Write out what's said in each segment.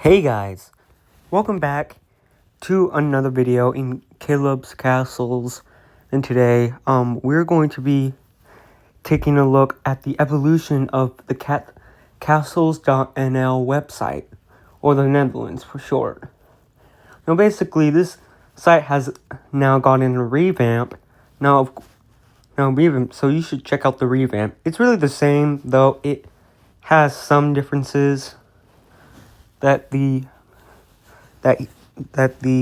Hey guys, welcome back to another video in Caleb's Castles, and today we're going to be taking a look at the evolution of the Castles.NL website, or the Netherlands for short. Now basically this site has now gotten a revamp, so you should check out the revamp. It's really the same, though it has some differences that the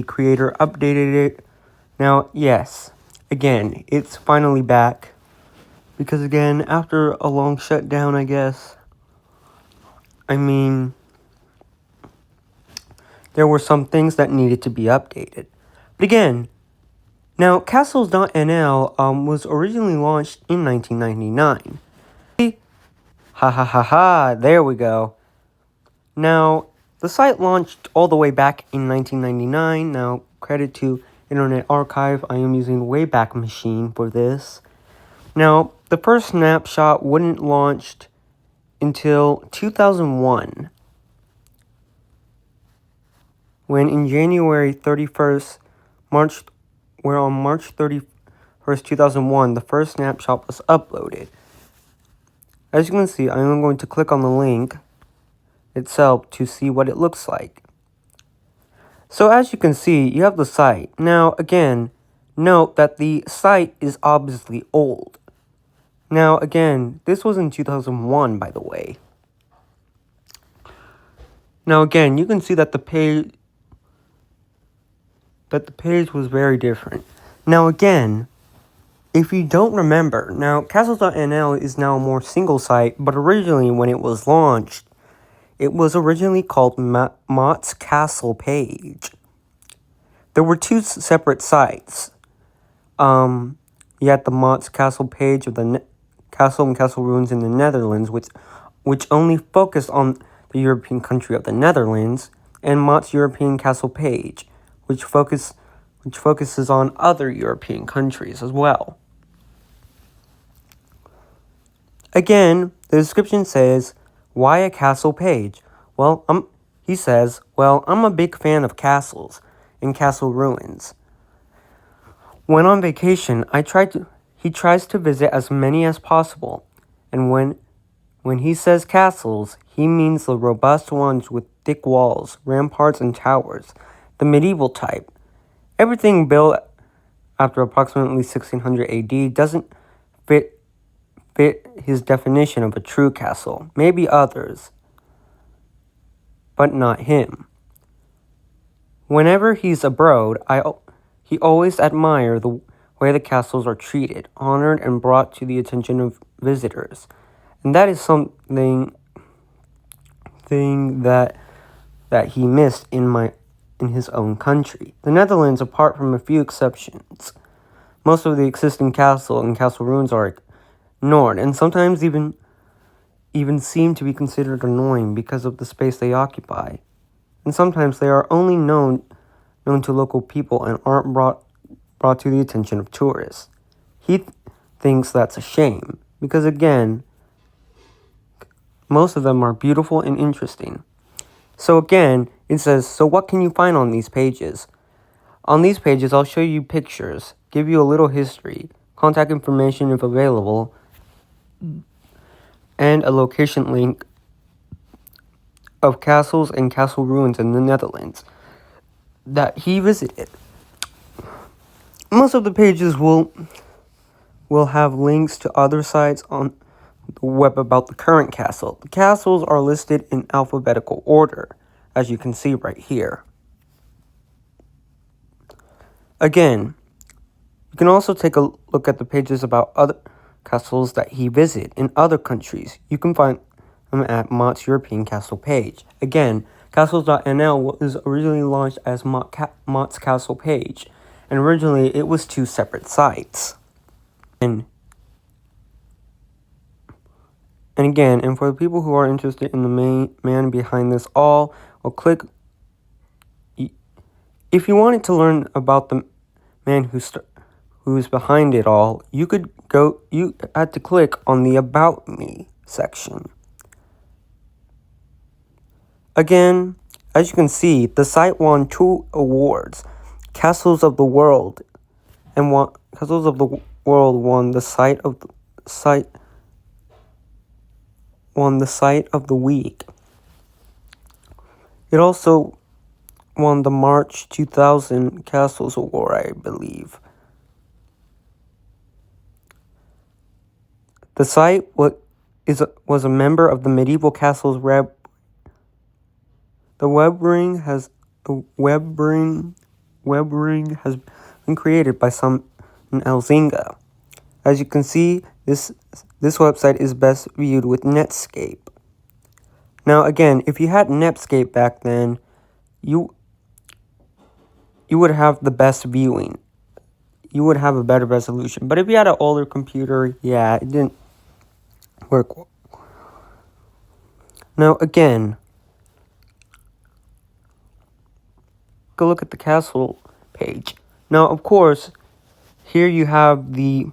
creator updated it. Now, yes, again, it's finally back. Because again, after a long shutdown, I guess, there were some things that needed to be updated. But again, now, Castles.NL was originally launched in 1999. There we go. Now, the site launched all the way back in 1999. Now, credit to Internet Archive, I am using the Wayback Machine for this. Now, the first snapshot wouldn't launched until 2001. When in January 31st, on March 31st, 2001, the first snapshot was uploaded. As you can see, I am going to click on the link itself to see what it looks like. So as you can see, you have the site. Now again, note that the site is obviously old. Now again, this was in 2001, by the way. Now again, you can see that the page was very different. Now again, if you don't remember, now Castles.NL is now a more single site, but originally when it was launched, it was originally called Mott's Castle page. There were two separate sites. You had the Mott's Castle page of the Castle and Castle Ruins in the Netherlands, which only focused on the European country of the Netherlands, and Mott's European Castle page, which focuses on other European countries as well. Again, the description says, why a castle page? Well, he says, I'm a big fan of castles and castle ruins. When on vacation, he tries to visit as many as possible. And when he says castles, he means the robust ones with thick walls, ramparts, and towers, the medieval type. Everything built after approximately 1600 AD doesn't fit his definition of a true castle. Maybe others, but not him. Whenever he's abroad, he always admires the way the castles are treated, honored, and brought to the attention of visitors. And that is something that he missed in his own country. The Netherlands, apart from a few exceptions, most of the existing castle and castle ruins are ignored, and sometimes even seem to be considered annoying because of the space they occupy. And sometimes they are only known to local people and aren't brought to the attention of tourists. He thinks that's a shame, because again, most of them are beautiful and interesting. So again, it says, so what can you find on these pages? On these pages, I'll show you pictures, give you a little history, contact information if available, and a location link of castles and castle ruins in the Netherlands that he visited. Most of the pages will have links to other sites on the web about the current castle. The castles are listed in alphabetical order, as you can see right here. Again, you can also take a look at the pages about other castles that he visited in other countries. You can find them at Mott's European Castle page. Again, Castles.NL was originally launched as Mott's Castle page, and originally it was two separate sites. And for the people who are interested in the main man behind this all, I'll click. If you wanted to learn about the man who's behind it all, you had to click on the About Me section. Again, as you can see, the site won 2 awards. Castles of the World Castles of the World won the site of the week. It also won the March 2000 Castles Award, I believe. The site was a member of the Medieval Castles web. The web ring has been created by some in Elzinga. As you can see, this website is best viewed with Netscape. Now again, if you had Netscape back then, you would have the best viewing. You would have a better resolution. But if you had an older computer, yeah, it didn't work well. Now again, go look at the castle page. Now of course, here you have the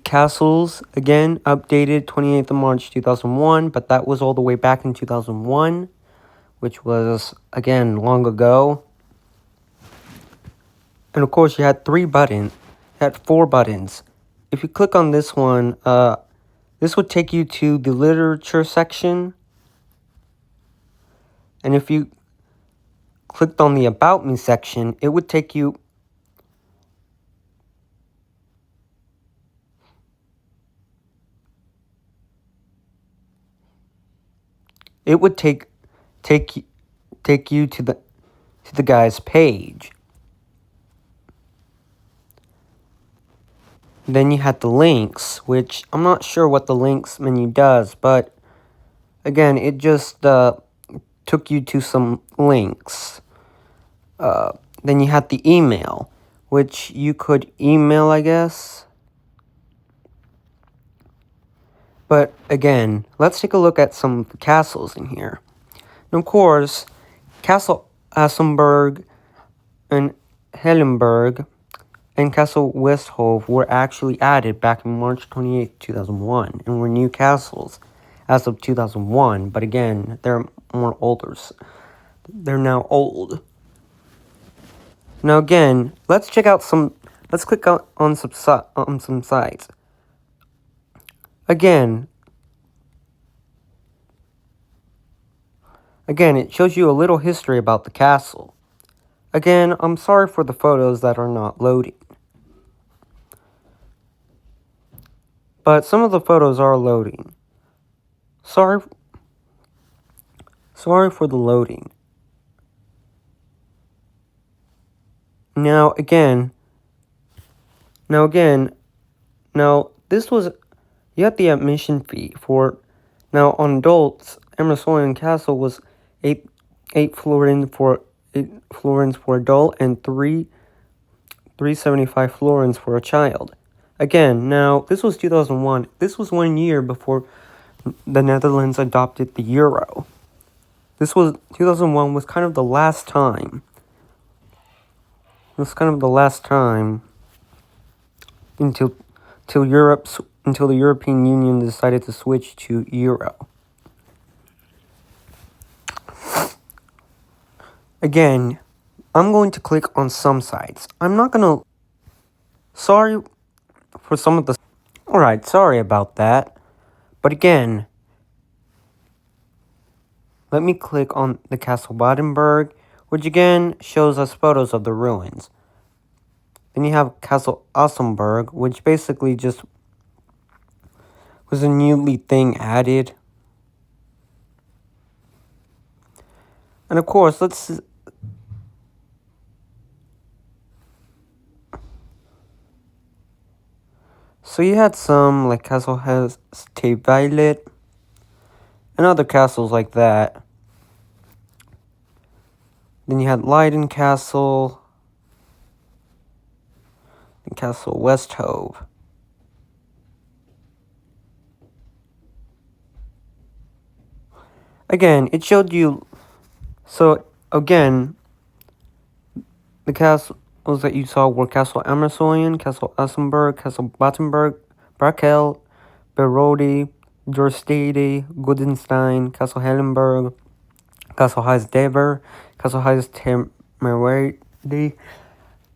castles, again, updated 28th of March 2001, but that was all the way back in 2001, which was, again, long ago. And of course, you had 4 buttons. If you click on this one, this would take you to the literature section. And if you clicked on the About Me section, it would take you take you to the guy's page. Then you had the links, which I'm not sure what the links menu does, but again, it just took you to some links. Then you had the email, which you could email, I guess. But again, let's take a look at some of the castles in here. And of course, Castle Assenberg and Hellenberg and Castle Westhof were actually added back in March 28, 2001, and were new castles as of 2001. But again, they're more older. They're now old. Now again, let's click out on some sites. Again, it shows you a little history about the castle. Again, I'm sorry for the photos that are not loading. But some of the photos are loading. Sorry for the loading. Now this was, you had the admission fee for, now on adults, Emerson Castle was 8 florins for adult and 375 florins for a child. Again, now this was 2001. This was 1 year before the Netherlands adopted the euro. 2001 was kind of the last time. It was kind of the last time until the European Union decided to switch to euro. Again, I'm going to click on some sites. I'm not going to... Sorry for some of the... Alright, sorry about that. But again, let me click on the Castle Badenberg, which again shows us photos of the ruins. Then you have Castle Assenberg, which basically just was a newly thing added. And of course, so you had some, like Castle Hesteveilet, and other castles like that. Then you had Leiden Castle, and Castle Westhof. Again, it showed you, so again, the castles that you saw were Castle Emerson, Castle Assenberg, Castle Battenberg, Brakel, Berodi, Dorstede, Gudenstein, Castle Hellenberg, Castle Highs Dever, Castle Highs Temerity.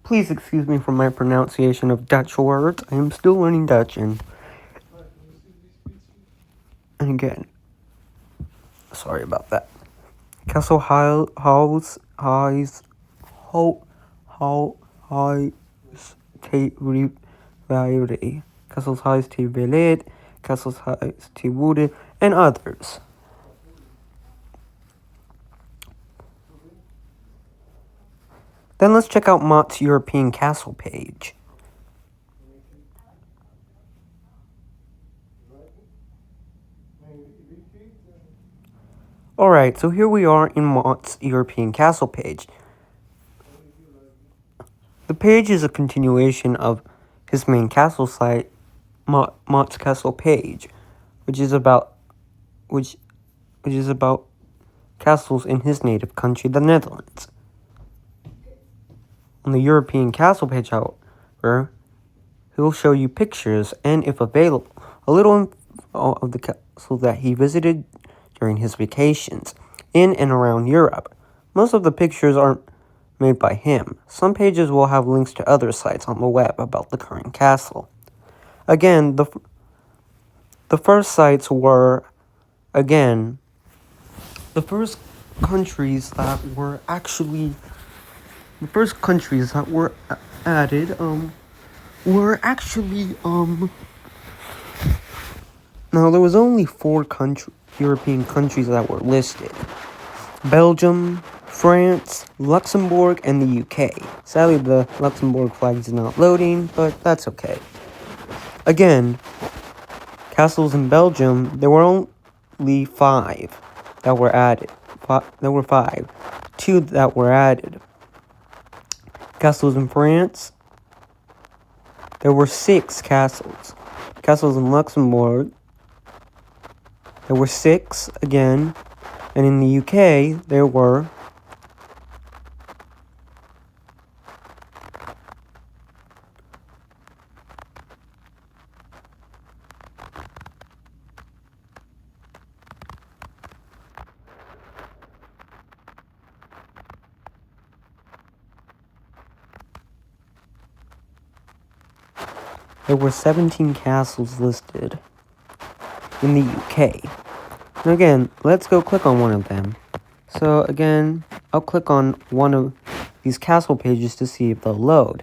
Please excuse me for my pronunciation of Dutch words. I am still learning Dutch, and again, sorry about that. Castle Highs Variety, Castles Highs T Velid, Castles Highs T Wooded, and others. Then let's check out Mott's European Castle page. Alright, so here we are in Mott's European Castle page. The page is a continuation of his main castle site, Mott's Castle page, which is about castles in his native country, the Netherlands. On the European Castle page, however, he'll show you pictures and, if available, a little info of the castle that he visited during his vacations in and around Europe. Most of the pictures aren't made by him. Some pages will have links to other sites on the web about the current castle. Again, the first sites were, the first countries that were added, now there was only 4 European countries that were listed: Belgium, France, Luxembourg, and the UK. Sadly, the Luxembourg flag is not loading, but that's okay. Again, castles in Belgium, there were only 5 that were added. There were 5. 2 that were added. Castles in France, there were 6 castles. Castles in Luxembourg, there were 6 again. And in the UK, there were 17 castles listed in the UK. And again, let's go click on one of them. So again, I'll click on one of these castle pages to see if they'll load.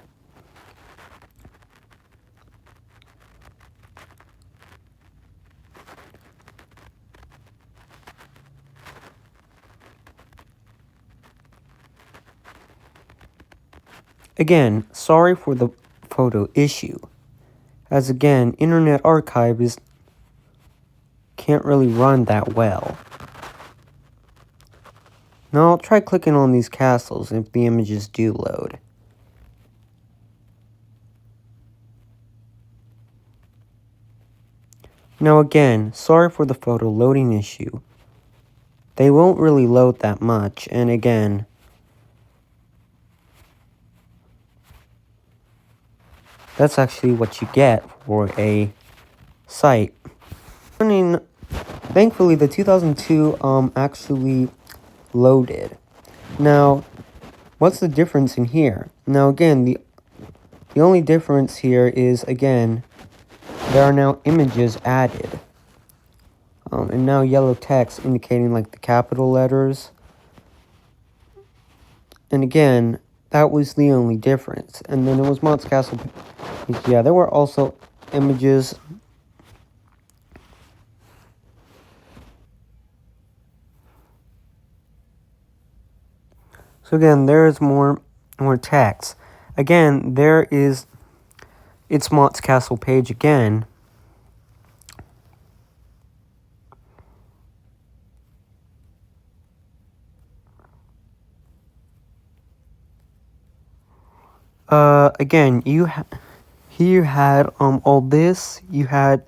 Again, sorry for the photo issue, as again, Internet Archive can't really run that well. Now I'll try clicking on these castles if the images do load. Now again, sorry for the photo loading issue. They won't really load that much, and again, that's actually what you get for a site. Thankfully, the 2002 actually loaded. Now, what's the difference in here? Now again, the only difference here is, again, there are now images added. And now yellow text indicating like the capital letters. And again, that was the only difference. And then it was Mott's Castle. Yeah, there were also images. So again, there's more text. Again, it's Mott's Castle page again. Again, you had all this. You had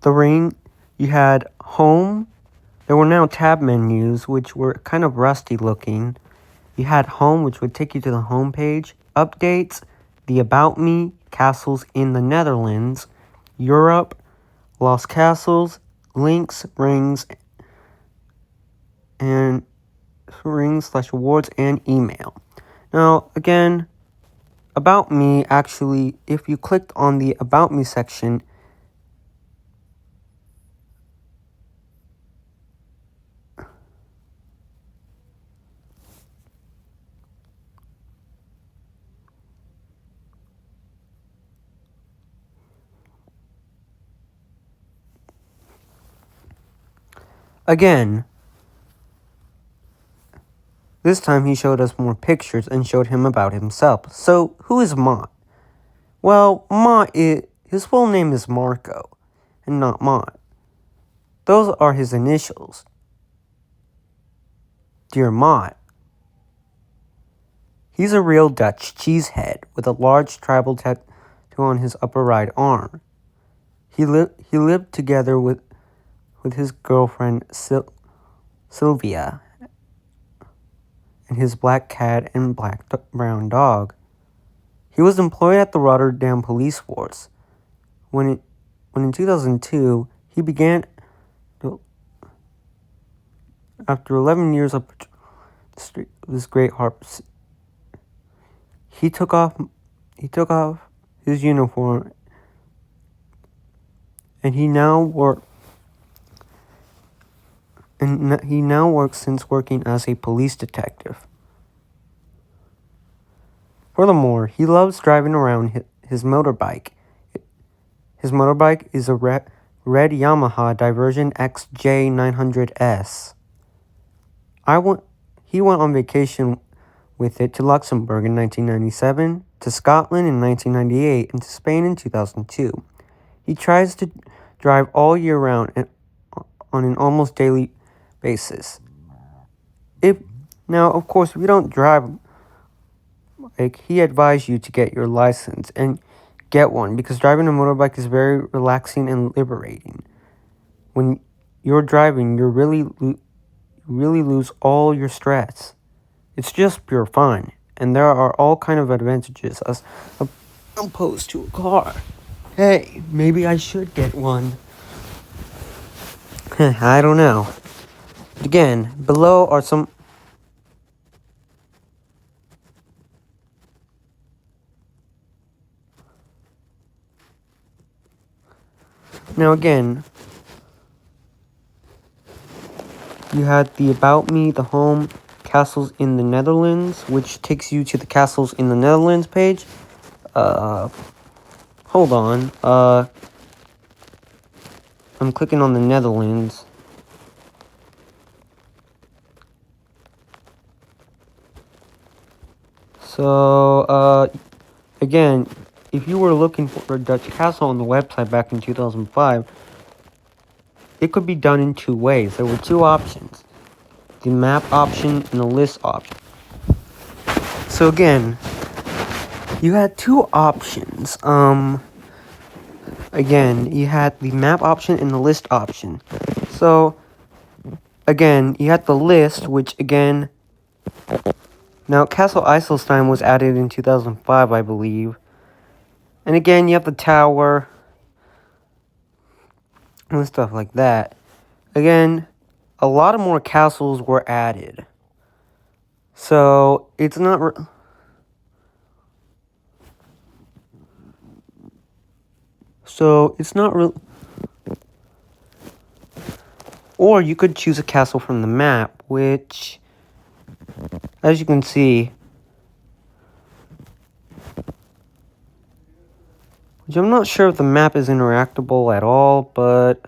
the ring. You had home. There were now tab menus, which were kind of rusty looking. You had home, which would take you to the home page. Updates, the About Me, castles in the Netherlands, Europe, Lost Castles, links, rings, and rings/awards and email. Now, again, About Me, actually, if you clicked on the About Me section, again, this time he showed us more pictures and showed him about himself. So, who is Mott? Well, his full name is Marco, and not Mott. Those are his initials. Dear Mott. He's a real Dutch cheesehead with a large tribal tattoo on his upper right arm. He lived together with his girlfriend Sylvia and his black cat and brown dog. He was employed at the Rotterdam police force. When in 2002 he began, after 11 years of this great harp, he took off his uniform, and he now works since working as a police detective. Furthermore, he loves driving around his motorbike. His motorbike is a red Yamaha Diversion XJ900S. He went on vacation with it to Luxembourg in 1997, to Scotland in 1998, and to Spain in 2002. He tries to drive all year round and on an almost daily basis. Now, of course, if you don't drive, he advised you to get your license and get one, because driving a motorbike is very relaxing and liberating. When you're driving, you really lose all your stress. It's just pure fun, and there are all kind of advantages as opposed to a car. Hey, maybe I should get one. I don't know. Again, below are some... Now again, you had the About Me, the home, Castles in the Netherlands, which takes you to the Castles in the Netherlands page. Hold on. I'm clicking on the Netherlands. So, again, if you were looking for a Dutch castle on the website back in 2005, it could be done in two ways. There were two options: the map option and the list option. So again, you had two options. Again, you had the map option and the list option. So, again, you had the list, which again... Now, Castle Eiselstein was added in 2005, I believe. And again, you have the tower and stuff like that. Again, a lot of more castles were added. So, it's not... Or you could choose a castle from the map, which, as you can see, which I'm not sure if the map is interactable at all, but...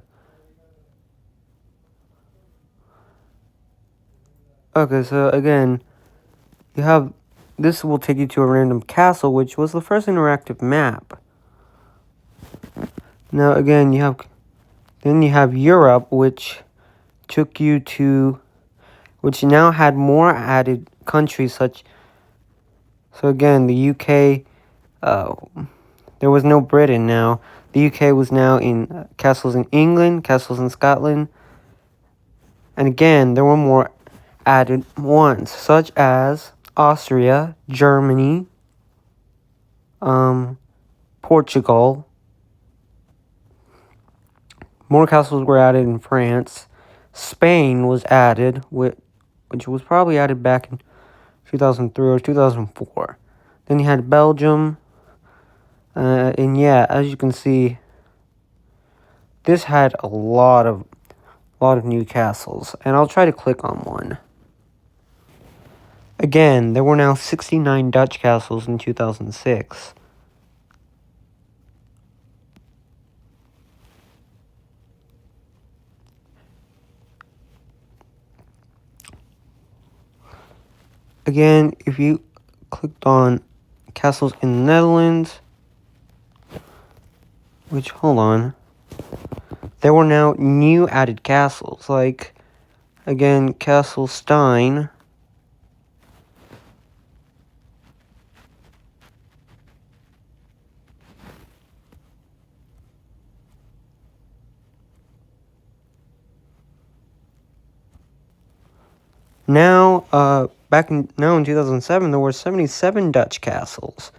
Okay, so again, you have... This will take you to a random castle, which was the first interactive map. Now, again, you have Europe, which took you to... Which now had more added countries, such... So again, the UK... there was no Britain now. The UK was now in castles in England, castles in Scotland. And again, there were more added ones, such as Austria, Germany, Portugal. More castles were added in France. Spain was added with which was probably added back in 2003 or 2004. Then you had Belgium, and yeah, as you can see, this had a lot of new castles, and I'll try to click on one. Again, there were now 69 Dutch castles in 2006. Again, if you clicked on castles in the Netherlands, which, hold on, there were now new added castles, like, again, Castle Stein. Now, in 2007, there were 77 Dutch castles.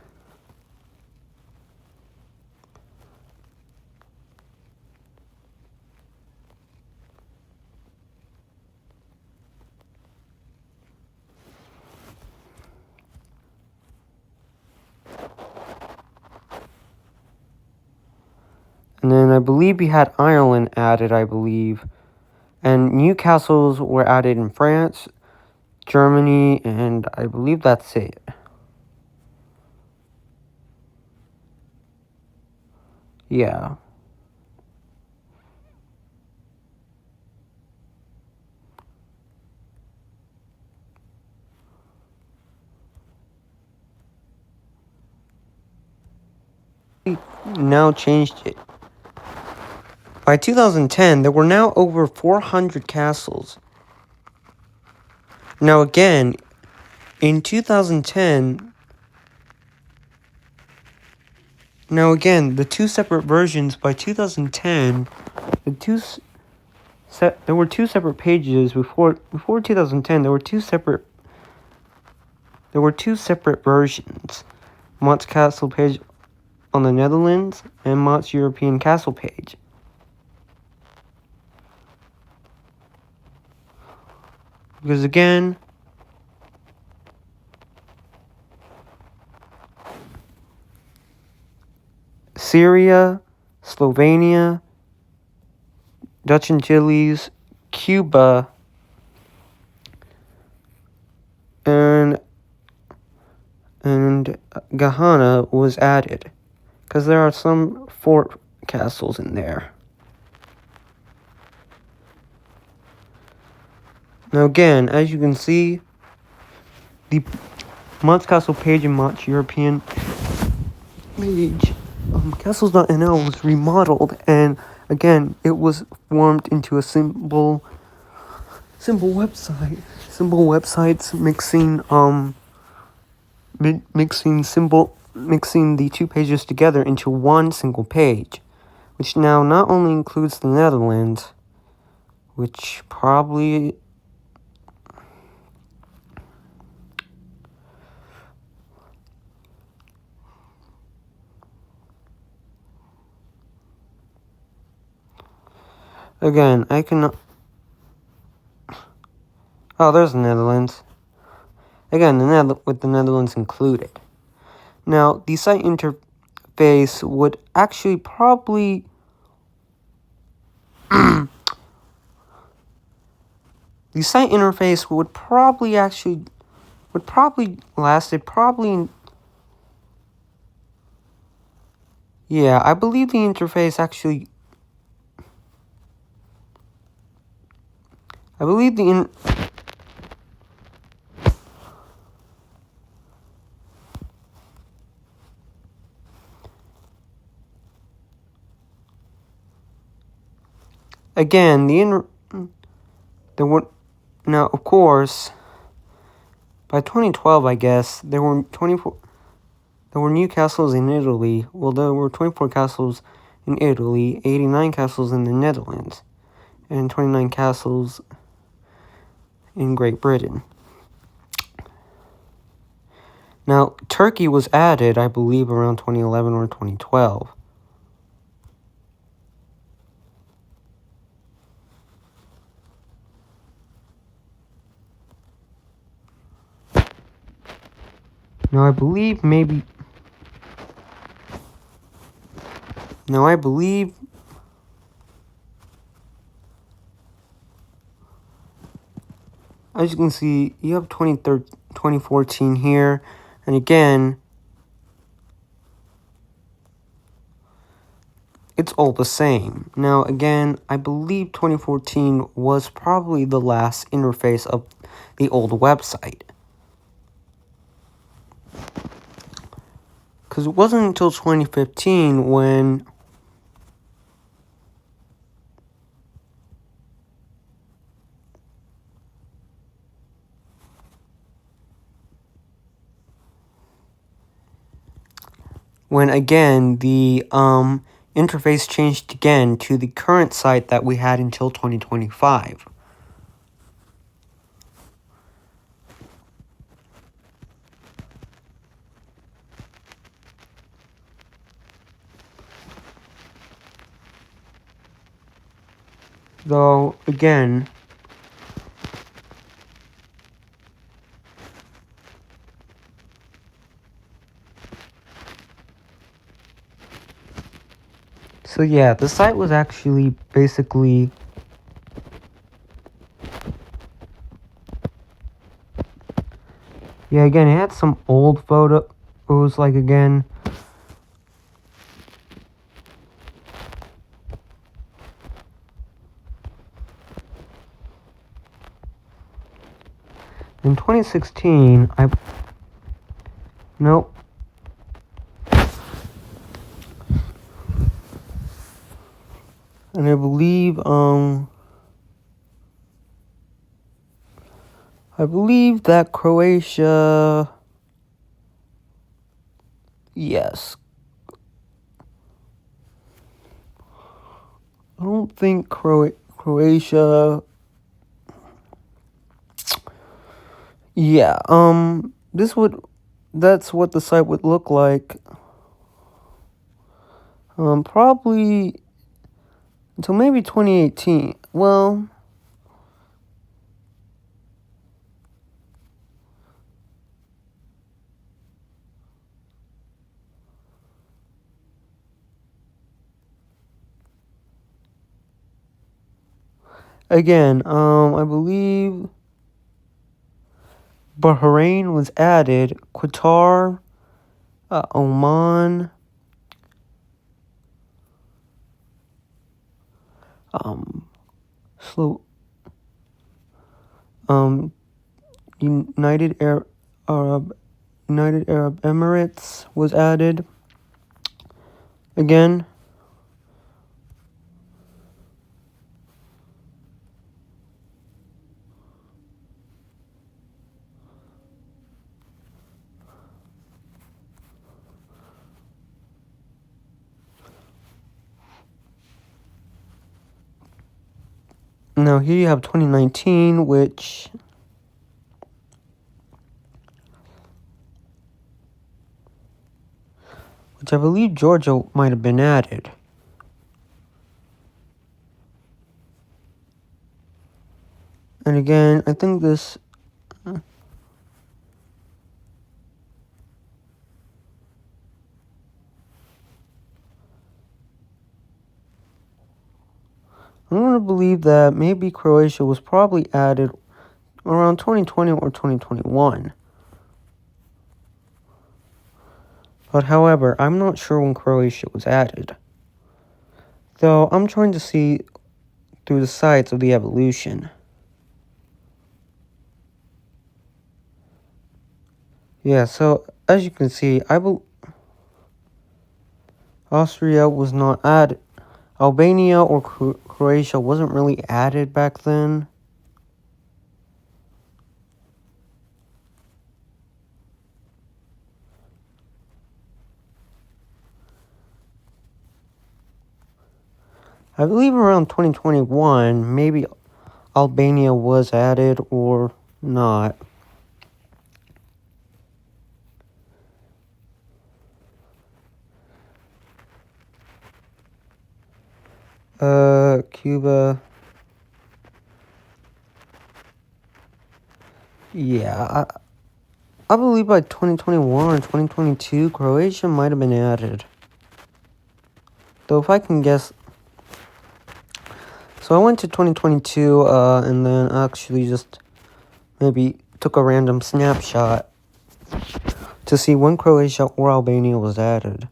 And then I believe we had Ireland added, I believe. And new castles were added in France, Germany, and I believe that's it. Yeah. Now changed it. By 2010, there were now over 400 castles. Now again, in 2010, the two separate versions by 2010, there were two separate pages before 2010. There were two separate versions. Mott's Castle page on the Netherlands and Mott's European Castle page. Because again, Syria, Slovenia, Dutch Antilles, Cuba, and Guyana was added. Because there are some fort castles in there. Now again, as you can see, the Mott's Castle page and Mott's European page, Castles.NL was remodeled, and again, it was formed into a simple website. Simple websites mixing the two pages together into one single page, which now not only includes the Netherlands, which probably again, I can. Oh, there's the Netherlands. Again, with the Netherlands included. Now, the site interface would actually probably the site interface would probably lasted yeah, I believe the interface actually again, there were now, of course, by 2012, I guess, there were new castles in Italy. Well, there were 24 castles in Italy, 89 castles in the Netherlands, and 29 castles in Great Britain. Now, Turkey was added, I believe, around 2011 or 2012. Now I believe maybe... Now I believe... As you can see, you have 2014 here. And again, it's all the same. Now again, I believe 2014 was probably the last interface of the old website. Because it wasn't until 2015 when... When again, the interface changed again to the current site that we had until 2025. Though, again, so yeah, the site was actually basically... Yeah, again, it had some old photos, like, again... In 2016, Nope. And I believe that Croatia... Yes. I don't think Croatia... Yeah, that's what the site would look like. Probably until maybe 2018. Well, again, I believe Bahrain was added, Qatar, Oman, Slo United Arab Emirates was added. Again. Now here you have 2019, which I believe Georgia might have been added. And again, I think this... I'm going to believe that maybe Croatia was probably added around 2020 or 2021. But however, I'm not sure when Croatia was added. Though I'm trying to see through the sites of the evolution. Yeah, so as you can see, Austria was not added. Albania or Croatia wasn't really added back then. I believe around 2021, maybe Albania was added or not. Cuba. Yeah. I believe by 2021 or 2022, Croatia might have been added. Though if I can guess... So I went to 2022, and then actually just maybe took a random snapshot to see when Croatia or Albania was added.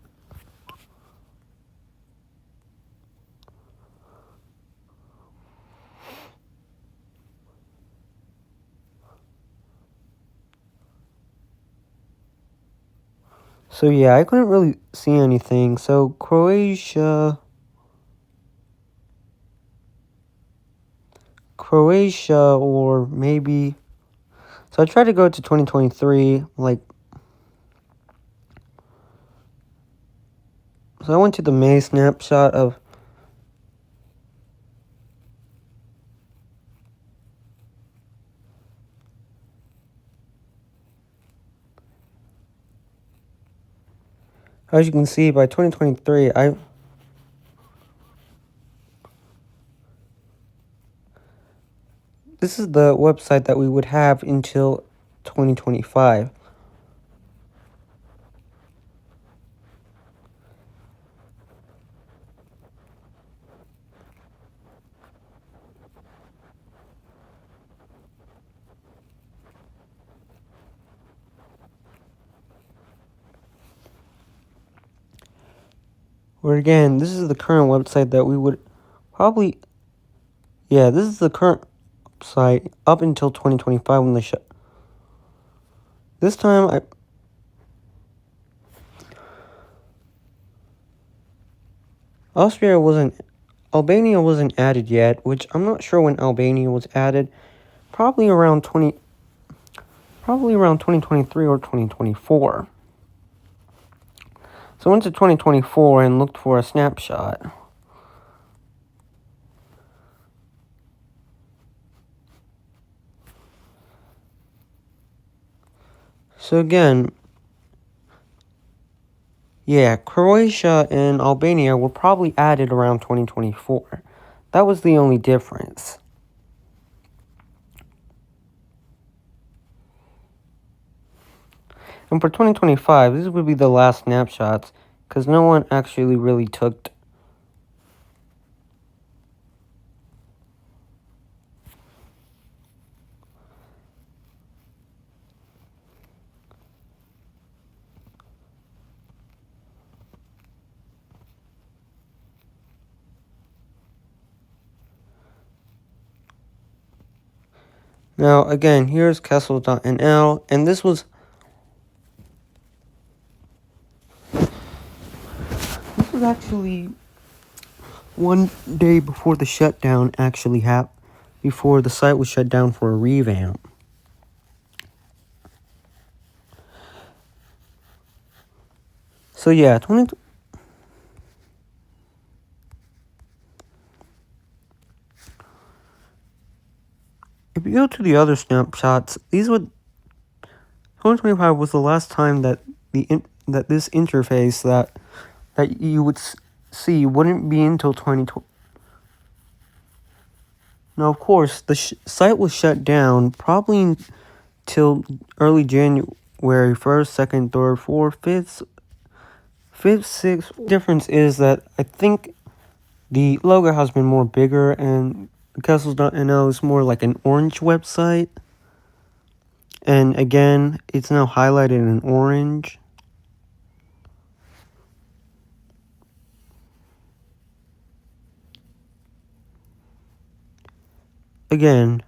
So yeah, I couldn't really see anything. So Croatia or maybe... So I tried to go to 2023, like... So I went to the May snapshot of... As you can see, by 2023, this is the website that we would have until 2025. Where again, this is the current website that we would probably... Yeah, this is the current site up until 2025 when they shut. This time, Albania wasn't added yet, which I'm not sure when Albania was added. Probably around 2023 or 2024. So I went to 2024 and looked for a snapshot. So again, yeah, Croatia and Albania were probably added around 2024. That was the only difference. And for 2025, this would be the last snapshots, because no one actually really took... Now, again, here's Castles.NL, and this was actually one day before the shutdown actually happened, before the site was shut down for a revamp. So yeah, if you go to the other snapshots, 2025 was the last time that this interface that you would see wouldn't be until 2020. Now, of course, the site was shut down probably until early January 1st, 2nd, 3rd, 4th, 5th, 6th. The difference is that I think the logo has been more bigger, and Castles.NL is more like an orange website. And again, it's now highlighted in orange. Again,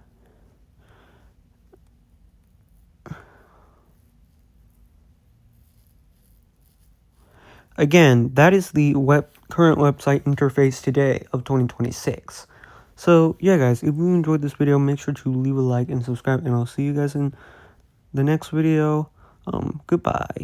that is the current website interface today of 2026. So, yeah, guys, if you enjoyed this video, make sure to leave a like and subscribe, and I'll see you guys in the next video. Goodbye.